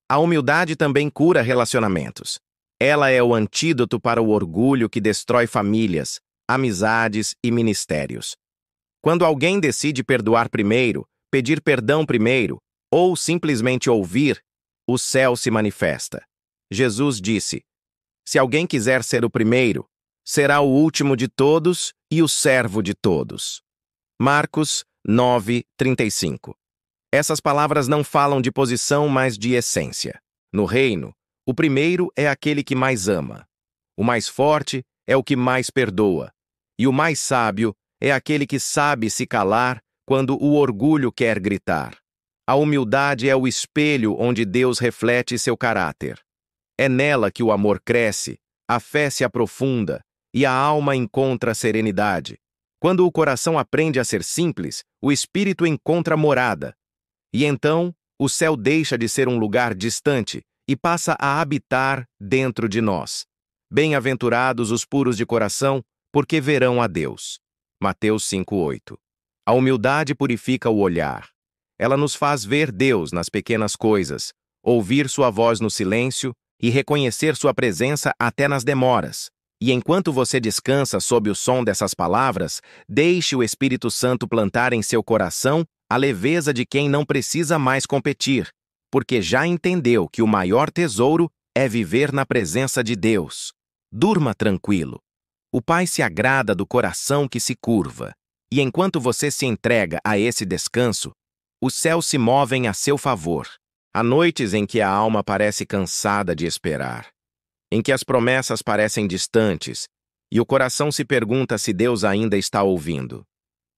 A humildade também cura relacionamentos. Ela é o antídoto para o orgulho que destrói famílias, amizades e ministérios. Quando alguém decide perdoar primeiro, pedir perdão primeiro, ou simplesmente ouvir, o céu se manifesta. Jesus disse: se alguém quiser ser o primeiro, será o último de todos e o servo de todos. Marcos 9:35. Essas palavras não falam de posição, mas de essência. No reino, o primeiro é aquele que mais ama. O mais forte é o que mais perdoa. E o mais sábio é aquele que sabe se calar quando o orgulho quer gritar. A humildade é o espelho onde Deus reflete seu caráter. É nela que o amor cresce, a fé se aprofunda e a alma encontra serenidade. Quando o coração aprende a ser simples, o espírito encontra morada. E então, o céu deixa de ser um lugar distante e passa a habitar dentro de nós. Bem-aventurados os puros de coração, porque verão a Deus. Mateus 5:8. A humildade purifica o olhar. Ela nos faz ver Deus nas pequenas coisas, ouvir sua voz no silêncio e reconhecer sua presença até nas demoras. E enquanto você descansa sob o som dessas palavras, deixe o Espírito Santo plantar em seu coração a leveza de quem não precisa mais competir, porque já entendeu que o maior tesouro é viver na presença de Deus. Durma tranquilo. O Pai se agrada do coração que se curva, e enquanto você se entrega a esse descanso, os céus se movem a seu favor. Há noites em que a alma parece cansada de esperar, em que as promessas parecem distantes, e o coração se pergunta se Deus ainda está ouvindo.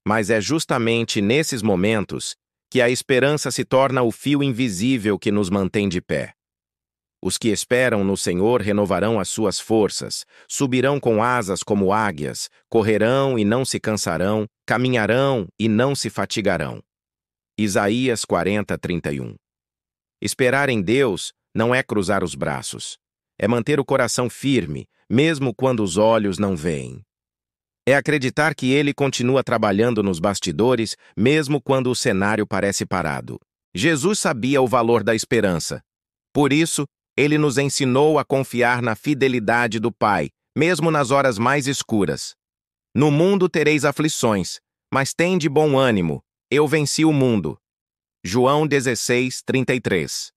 Mas é justamente nesses momentos que a esperança se torna o fio invisível que nos mantém de pé. Os que esperam no Senhor renovarão as suas forças, subirão com asas como águias, correrão e não se cansarão, caminharão e não se fatigarão. Isaías 40:31. Esperar em Deus não é cruzar os braços. É manter o coração firme, mesmo quando os olhos não veem. É acreditar que Ele continua trabalhando nos bastidores, mesmo quando o cenário parece parado. Jesus sabia o valor da esperança. Por isso, Ele nos ensinou a confiar na fidelidade do Pai, mesmo nas horas mais escuras. No mundo tereis aflições, mas tende bom ânimo, eu venci o mundo. João 16:33.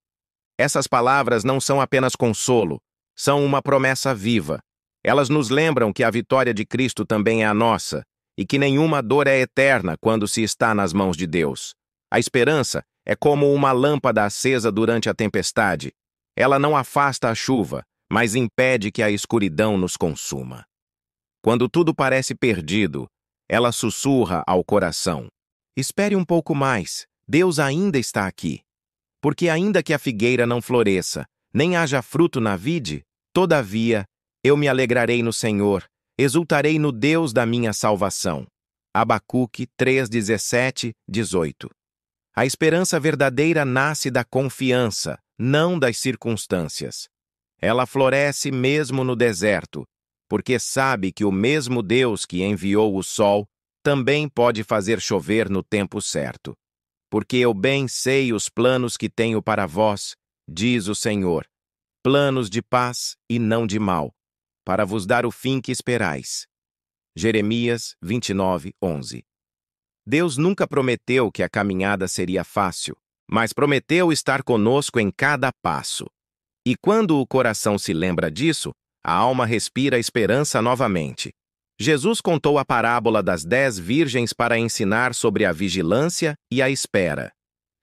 Essas palavras não são apenas consolo, são uma promessa viva. Elas nos lembram que a vitória de Cristo também é a nossa, e que nenhuma dor é eterna quando se está nas mãos de Deus. A esperança é como uma lâmpada acesa durante a tempestade. Ela não afasta a chuva, mas impede que a escuridão nos consuma. Quando tudo parece perdido, ela sussurra ao coração: espere um pouco mais, Deus ainda está aqui. Porque ainda que a figueira não floresça, nem haja fruto na vide, todavia, eu me alegrarei no Senhor, exultarei no Deus da minha salvação. Abacuque 3, 17, 18. A esperança verdadeira nasce da confiança, não das circunstâncias. Ela floresce mesmo no deserto, porque sabe que o mesmo Deus que enviou o sol também pode fazer chover no tempo certo. Porque eu bem sei os planos que tenho para vós, diz o Senhor, planos de paz e não de mal, para vos dar o fim que esperais. Jeremias 29, 11. Deus nunca prometeu que a caminhada seria fácil, mas prometeu estar conosco em cada passo. E quando o coração se lembra disso, a alma respira esperança novamente. Jesus contou a parábola das 10 virgens para ensinar sobre a vigilância e a espera.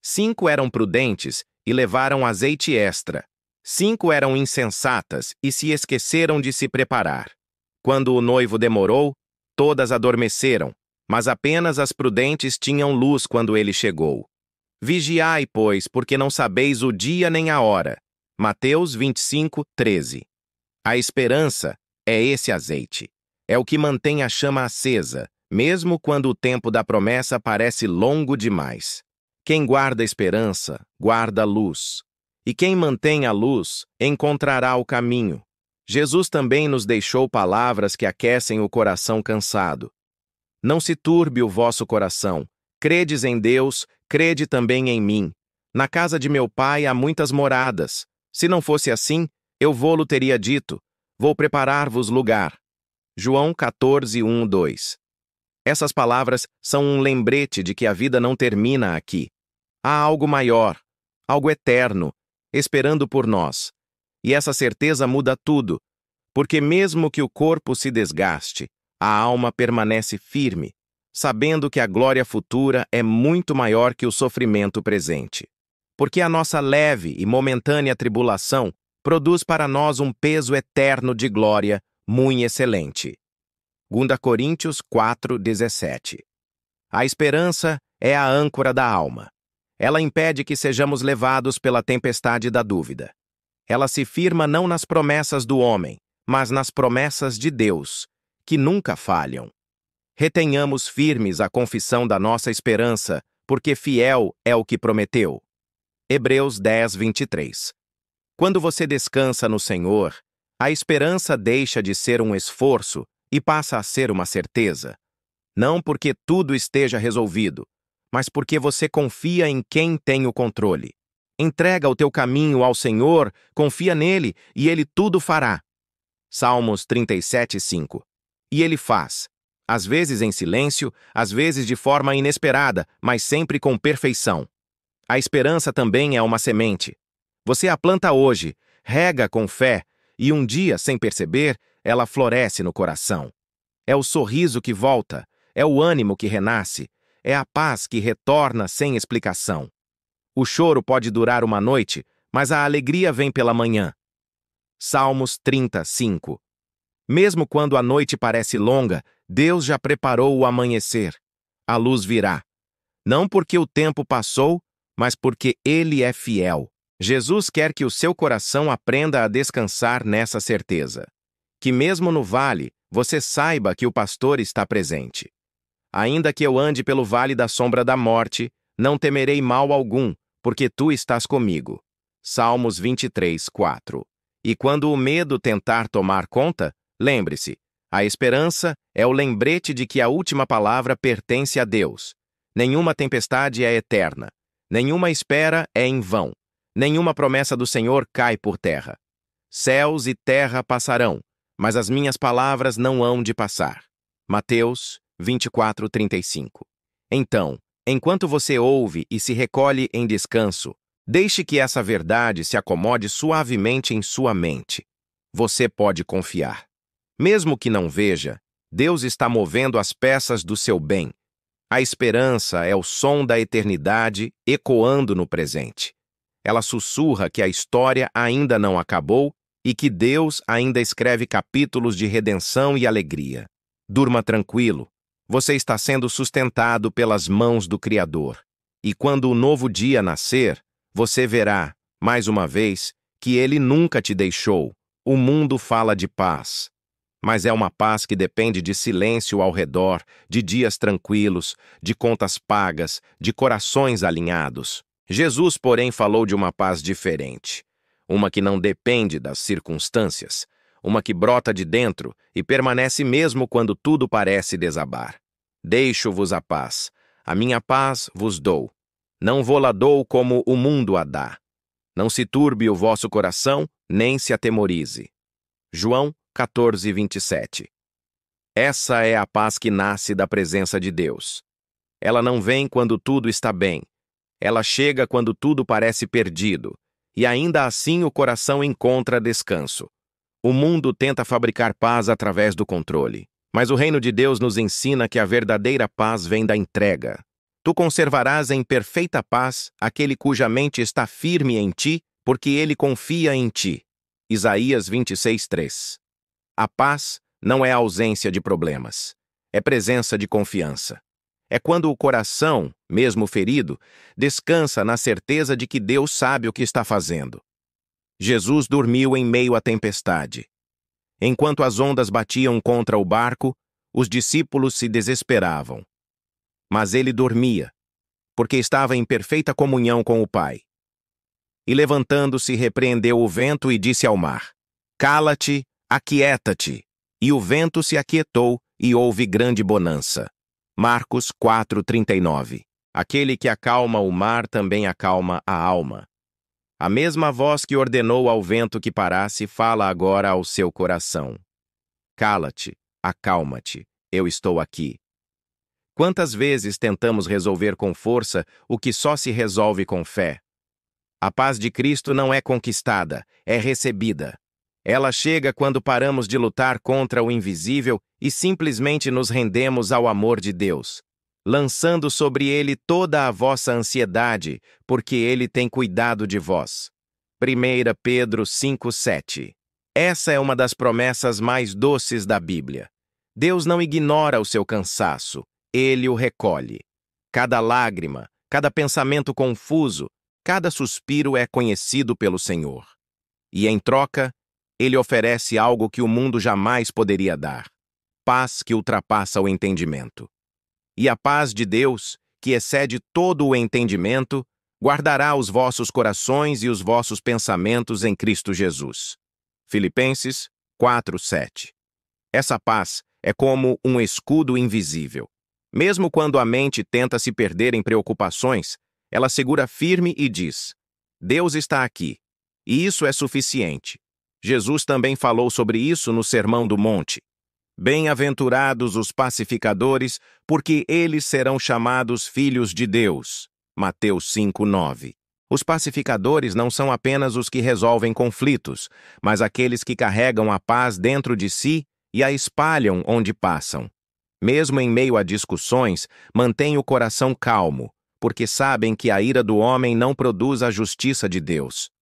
5 eram prudentes e levaram azeite extra. 5 eram insensatas e se esqueceram de se preparar. Quando o noivo demorou, todas adormeceram, mas apenas as prudentes tinham luz quando ele chegou. Vigiai, pois, porque não sabeis o dia nem a hora. Mateus 25, 13. A esperança é esse azeite. É o que mantém a chama acesa, mesmo quando o tempo da promessa parece longo demais. Quem guarda a esperança, guarda a luz. E quem mantém a luz, encontrará o caminho. Jesus também nos deixou palavras que aquecem o coração cansado. Não se turbe o vosso coração. Credes em Deus, crede também em mim. Na casa de meu pai há muitas moradas. Se não fosse assim, eu vô-lo teria dito: vou preparar-vos lugar. João 14, 1, 2. Essas palavras são um lembrete de que a vida não termina aqui. Há algo maior, algo eterno, esperando por nós. E essa certeza muda tudo, porque mesmo que o corpo se desgaste, a alma permanece firme, sabendo que a glória futura é muito maior que o sofrimento presente. Porque a nossa leve e momentânea tribulação produz para nós um peso eterno de glória muito excelente. 2 Coríntios 4, 17. A esperança é a âncora da alma. Ela impede que sejamos levados pela tempestade da dúvida. Ela se firma não nas promessas do homem, mas nas promessas de Deus, que nunca falham. Retenhamos firmes a confissão da nossa esperança, porque fiel é o que prometeu. Hebreus 10, 23. Quando você descansa no Senhor, a esperança deixa de ser um esforço e passa a ser uma certeza. Não porque tudo esteja resolvido, mas porque você confia em quem tem o controle. Entrega o teu caminho ao Senhor, confia nele e ele tudo fará. Salmos 37, 5. E ele faz, às vezes em silêncio, às vezes de forma inesperada, mas sempre com perfeição. A esperança também é uma semente. Você a planta hoje, rega com fé, e um dia, sem perceber, ela floresce no coração. É o sorriso que volta, é o ânimo que renasce, é a paz que retorna sem explicação. O choro pode durar uma noite, mas a alegria vem pela manhã. Salmos 30, 5. Mesmo quando a noite parece longa, Deus já preparou o amanhecer. A luz virá. Não porque o tempo passou, mas porque Ele é fiel. Jesus quer que o seu coração aprenda a descansar nessa certeza. Que mesmo no vale, você saiba que o pastor está presente. Ainda que eu ande pelo vale da sombra da morte, não temerei mal algum, porque tu estás comigo. Salmos 23, 4. E quando o medo tentar tomar conta, lembre-se, a esperança é o lembrete de que a última palavra pertence a Deus. Nenhuma tempestade é eterna. Nenhuma espera é em vão. Nenhuma promessa do Senhor cai por terra. Céus e terra passarão, mas as minhas palavras não hão de passar. Mateus 24, 35. Então, enquanto você ouve e se recolhe em descanso, deixe que essa verdade se acomode suavemente em sua mente. Você pode confiar. Mesmo que não veja, Deus está movendo as peças do seu bem. A esperança é o som da eternidade ecoando no presente. Ela sussurra que a história ainda não acabou e que Deus ainda escreve capítulos de redenção e alegria. Durma tranquilo. Você está sendo sustentado pelas mãos do Criador. E quando o novo dia nascer, você verá, mais uma vez, que Ele nunca te deixou. O mundo fala de paz. Mas é uma paz que depende de silêncio ao redor, de dias tranquilos, de contas pagas, de corações alinhados. Jesus, porém, falou de uma paz diferente. Uma que não depende das circunstâncias. Uma que brota de dentro e permanece mesmo quando tudo parece desabar. Deixo-vos a paz. A minha paz vos dou. Não vô-la dou como o mundo a dá. Não se turbe o vosso coração, nem se atemorize. João 14:27. Essa é a paz que nasce da presença de Deus. Ela não vem quando tudo está bem. Ela chega quando tudo parece perdido. E ainda assim o coração encontra descanso. O mundo tenta fabricar paz através do controle. Mas o reino de Deus nos ensina que a verdadeira paz vem da entrega. Tu conservarás em perfeita paz aquele cuja mente está firme em ti, porque ele confia em ti. Isaías 26:3. A paz não é ausência de problemas, é presença de confiança. É quando o coração, mesmo ferido, descansa na certeza de que Deus sabe o que está fazendo. Jesus dormiu em meio à tempestade. Enquanto as ondas batiam contra o barco, os discípulos se desesperavam. Mas ele dormia, porque estava em perfeita comunhão com o Pai. E levantando-se, repreendeu o vento e disse ao mar: Cala-te, aquieta-te. E o vento se aquietou e houve grande bonança. Marcos 4:39. Aquele que acalma o mar também acalma a alma. A mesma voz que ordenou ao vento que parasse fala agora ao seu coração. Cala-te, acalma-te, eu estou aqui. Quantas vezes tentamos resolver com força o que só se resolve com fé? A paz de Cristo não é conquistada, é recebida. Ela chega quando paramos de lutar contra o invisível e simplesmente nos rendemos ao amor de Deus, lançando sobre ele toda a vossa ansiedade, porque ele tem cuidado de vós. 1 Pedro 5:7. Essa é uma das promessas mais doces da Bíblia. Deus não ignora o seu cansaço, ele o recolhe. Cada lágrima, cada pensamento confuso, cada suspiro é conhecido pelo Senhor. E em troca, ele oferece algo que o mundo jamais poderia dar: paz que ultrapassa o entendimento. E a paz de Deus, que excede todo o entendimento, guardará os vossos corações e os vossos pensamentos em Cristo Jesus. Filipenses 4:7. Essa paz é como um escudo invisível. Mesmo quando a mente tenta se perder em preocupações, ela segura firme e diz: Deus está aqui. E isso é suficiente. Jesus também falou sobre isso no Sermão do Monte. Bem-aventurados os pacificadores, porque eles serão chamados filhos de Deus. Mateus 5:9. Os pacificadores não são apenas os que resolvem conflitos, mas aqueles que carregam a paz dentro de si e a espalham onde passam. Mesmo em meio a discussões, mantêm o coração calmo, porque sabem que a ira do homem não produz a justiça de Deus.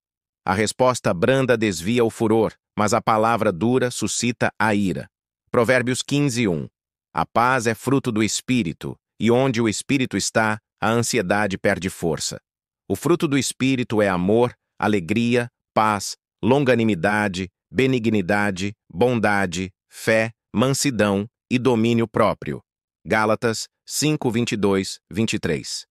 A resposta branda desvia o furor, mas a palavra dura suscita a ira. Provérbios 15:1. A paz é fruto do Espírito, e onde o Espírito está, a ansiedade perde força. O fruto do Espírito é amor, alegria, paz, longanimidade, benignidade, bondade, fé, mansidão e domínio próprio. Gálatas 5:22-23.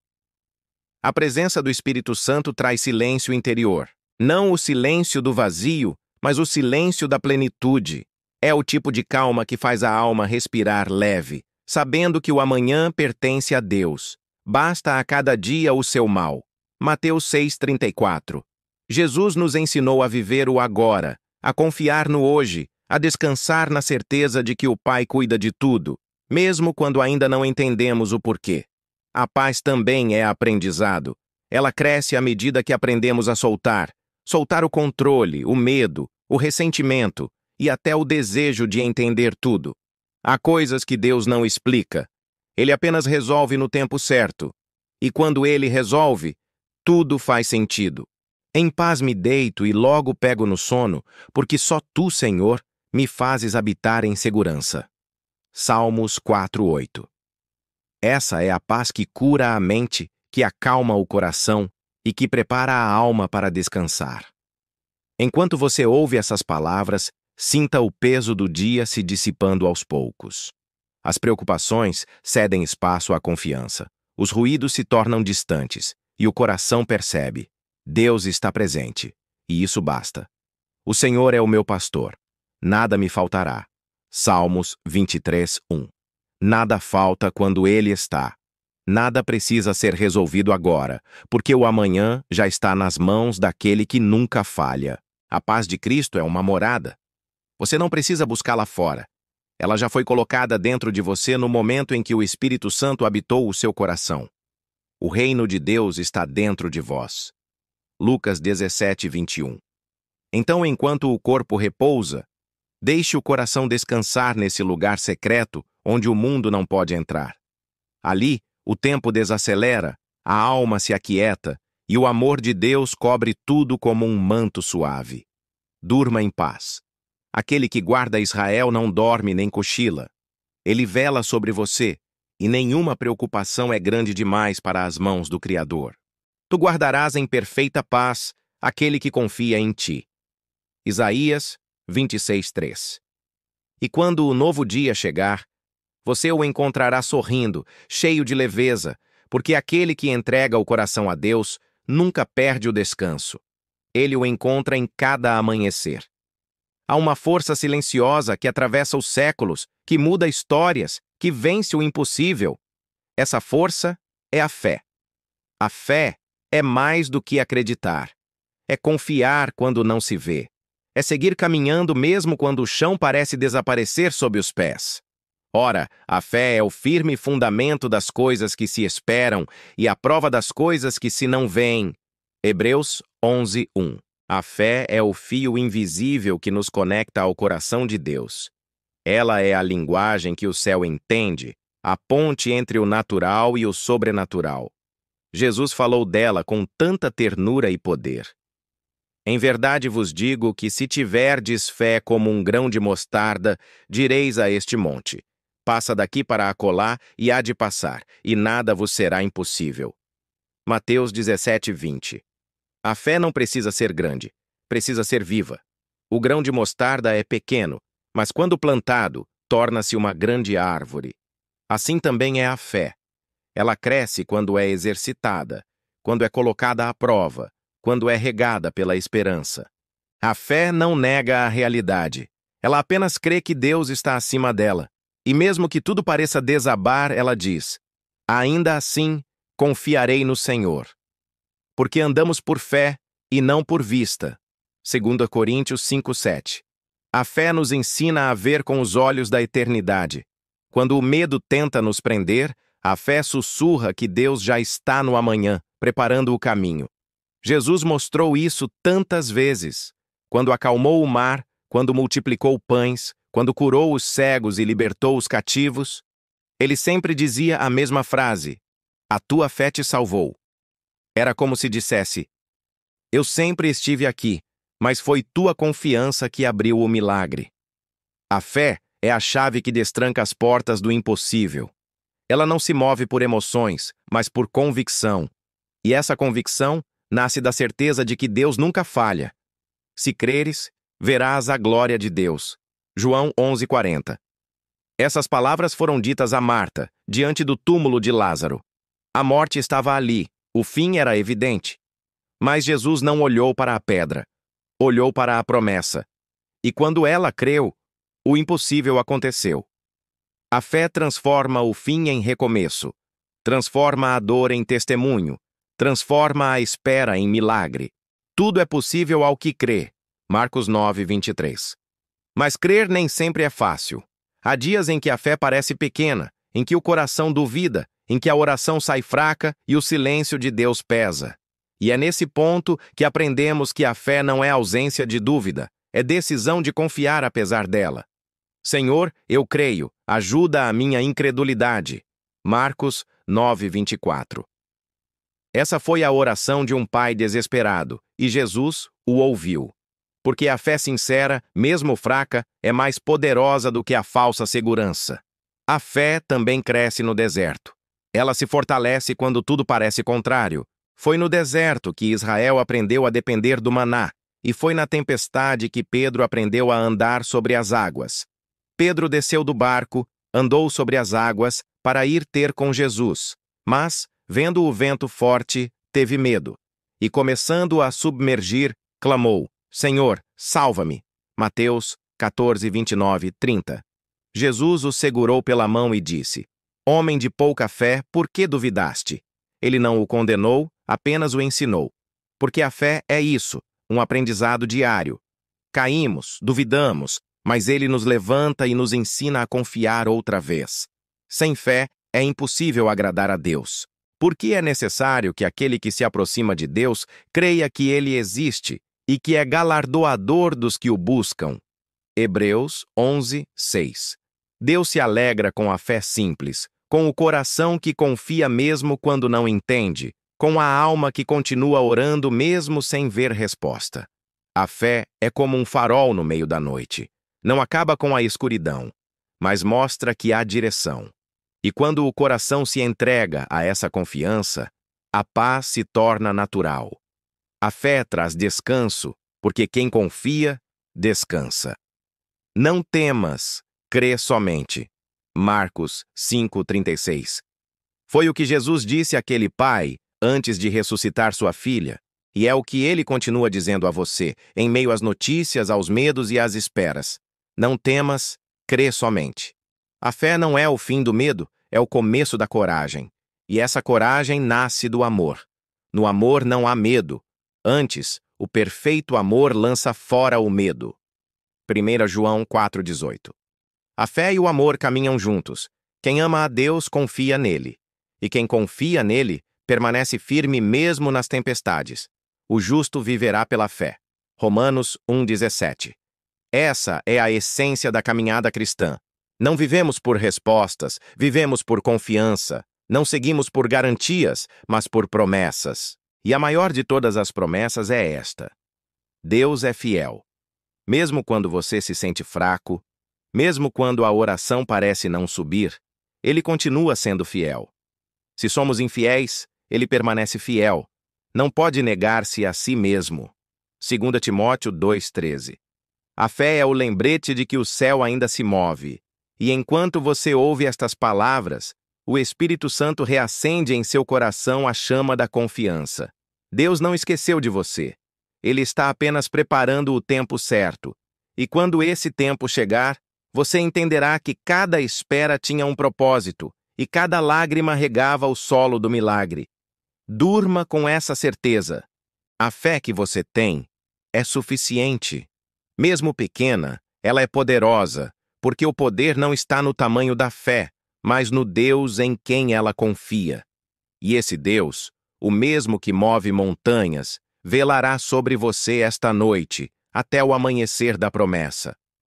A presença do Espírito Santo traz silêncio interior. Não o silêncio do vazio, mas o silêncio da plenitude. É o tipo de calma que faz a alma respirar leve, sabendo que o amanhã pertence a Deus. Basta a cada dia o seu mal. Mateus 6:34. Jesus nos ensinou a viver o agora, a confiar no hoje, a descansar na certeza de que o Pai cuida de tudo, mesmo quando ainda não entendemos o porquê. A paz também é aprendizado. Ela cresce à medida que aprendemos a soltar o controle, o medo, o ressentimento e até o desejo de entender tudo. Há coisas que Deus não explica. Ele apenas resolve no tempo certo. E quando ele resolve, tudo faz sentido. Em paz me deito e logo pego no sono, porque só tu, Senhor, me fazes habitar em segurança. Salmos 4:8. Essa é a paz que cura a mente, que acalma o coração e que prepara a alma para descansar. Enquanto você ouve essas palavras, sinta o peso do dia se dissipando aos poucos. As preocupações cedem espaço à confiança. Os ruídos se tornam distantes e o coração percebe: Deus está presente, e isso basta. O Senhor é o meu pastor. Nada me faltará. Salmos 23:1. Nada falta quando Ele está. Nada precisa ser resolvido agora, porque o amanhã já está nas mãos daquele que nunca falha. A paz de Cristo é uma morada. Você não precisa buscá-la fora. Ela já foi colocada dentro de você no momento em que o Espírito Santo habitou o seu coração. O reino de Deus está dentro de vós. Lucas 17:21. Então, enquanto o corpo repousa, deixe o coração descansar nesse lugar secreto onde o mundo não pode entrar. Ali, o tempo desacelera, a alma se aquieta e o amor de Deus cobre tudo como um manto suave. Durma em paz. Aquele que guarda Israel não dorme nem cochila. Ele vela sobre você, e nenhuma preocupação é grande demais para as mãos do Criador. Tu guardarás em perfeita paz aquele que confia em ti. Isaías 26:3. E quando o novo dia chegar, você o encontrará sorrindo, cheio de leveza, porque aquele que entrega o coração a Deus nunca perde o descanso. Ele o encontra em cada amanhecer. Há uma força silenciosa que atravessa os séculos, que muda histórias, que vence o impossível. Essa força é a fé. A fé é mais do que acreditar. É confiar quando não se vê. É seguir caminhando mesmo quando o chão parece desaparecer sob os pés. Ora, a fé é o firme fundamento das coisas que se esperam e a prova das coisas que se não veem. Hebreus 11:1. A fé é o fio invisível que nos conecta ao coração de Deus. Ela é a linguagem que o céu entende, a ponte entre o natural e o sobrenatural. Jesus falou dela com tanta ternura e poder. Em verdade vos digo que se tiverdes fé como um grão de mostarda, direis a este monte: passa daqui para acolá e há de passar, e nada vos será impossível. Mateus 17:20. A fé não precisa ser grande, precisa ser viva. O grão de mostarda é pequeno, mas quando plantado, torna-se uma grande árvore. Assim também é a fé. Ela cresce quando é exercitada, quando é colocada à prova, quando é regada pela esperança. A fé não nega a realidade. Ela apenas crê que Deus está acima dela. E mesmo que tudo pareça desabar, ela diz: ainda assim, confiarei no Senhor. Porque andamos por fé e não por vista. 2 Coríntios 5:7. A fé nos ensina a ver com os olhos da eternidade. Quando o medo tenta nos prender, a fé sussurra que Deus já está no amanhã, preparando o caminho. Jesus mostrou isso tantas vezes. Quando acalmou o mar, quando multiplicou pães, quando curou os cegos e libertou os cativos, ele sempre dizia a mesma frase: a tua fé te salvou. Era como se dissesse: eu sempre estive aqui, mas foi tua confiança que abriu o milagre. A fé é a chave que destranca as portas do impossível. Ela não se move por emoções, mas por convicção. E essa convicção nasce da certeza de que Deus nunca falha. Se creres, verás a glória de Deus. João 11:40. Essas palavras foram ditas a Marta, diante do túmulo de Lázaro. A morte estava ali, o fim era evidente. Mas Jesus não olhou para a pedra, olhou para a promessa. E quando ela creu, o impossível aconteceu. A fé transforma o fim em recomeço, transforma a dor em testemunho, transforma a espera em milagre. Tudo é possível ao que crê. Marcos 9:23. Mas crer nem sempre é fácil. Há dias em que a fé parece pequena, em que o coração duvida, em que a oração sai fraca e o silêncio de Deus pesa. E é nesse ponto que aprendemos que a fé não é ausência de dúvida, é decisão de confiar apesar dela. Senhor, eu creio, ajuda a minha incredulidade. Marcos 9:24. Essa foi a oração de um pai desesperado, e Jesus o ouviu. Porque a fé sincera, mesmo fraca, é mais poderosa do que a falsa segurança. A fé também cresce no deserto. Ela se fortalece quando tudo parece contrário. Foi no deserto que Israel aprendeu a depender do maná, e foi na tempestade que Pedro aprendeu a andar sobre as águas. Pedro desceu do barco, andou sobre as águas, para ir ter com Jesus, mas, vendo o vento forte, teve medo. E começando a submergir, clamou: Senhor, salva-me. Mateus 14, 29, 30. Jesus o segurou pela mão e disse: Homem de pouca fé, por que duvidaste? Ele não o condenou, apenas o ensinou. Porque a fé é isso, um aprendizado diário. Caímos, duvidamos, mas ele nos levanta e nos ensina a confiar outra vez. Sem fé, é impossível agradar a Deus. Porque é necessário que aquele que se aproxima de Deus creia que ele existe e que é galardoador dos que o buscam. Hebreus 11, 6. Deus se alegra com a fé simples, com o coração que confia mesmo quando não entende, com a alma que continua orando mesmo sem ver resposta. A fé é como um farol no meio da noite. Não acaba com a escuridão, mas mostra que há direção. E quando o coração se entrega a essa confiança, a paz se torna natural. A fé traz descanso, porque quem confia, descansa. Não temas, crê somente. Marcos 5:36. Foi o que Jesus disse àquele pai antes de ressuscitar sua filha, e é o que ele continua dizendo a você, em meio às notícias, aos medos e às esperas. Não temas, crê somente. A fé não é o fim do medo, é o começo da coragem. E essa coragem nasce do amor. No amor não há medo. Antes, o perfeito amor lança fora o medo. 1 João 4,18. A fé e o amor caminham juntos. Quem ama a Deus confia nele. E quem confia nele permanece firme mesmo nas tempestades. O justo viverá pela fé. Romanos 1,17. Essa é a essência da caminhada cristã. Não vivemos por respostas, vivemos por confiança. Não seguimos por garantias, mas por promessas. E a maior de todas as promessas é esta: Deus é fiel. Mesmo quando você se sente fraco, mesmo quando a oração parece não subir, Ele continua sendo fiel. Se somos infiéis, Ele permanece fiel. Não pode negar-se a si mesmo. 2 Timóteo 2,13. A fé é o lembrete de que o céu ainda se move. E enquanto você ouve estas palavras, o Espírito Santo reacende em seu coração a chama da confiança. Deus não esqueceu de você. Ele está apenas preparando o tempo certo. E quando esse tempo chegar, você entenderá que cada espera tinha um propósito e cada lágrima regava o solo do milagre. Durma com essa certeza. A fé que você tem é suficiente. Mesmo pequena, ela é poderosa, porque o poder não está no tamanho da fé, mas no Deus em quem ela confia. E esse Deus, o mesmo que move montanhas, velará sobre você esta noite, até o amanhecer da promessa.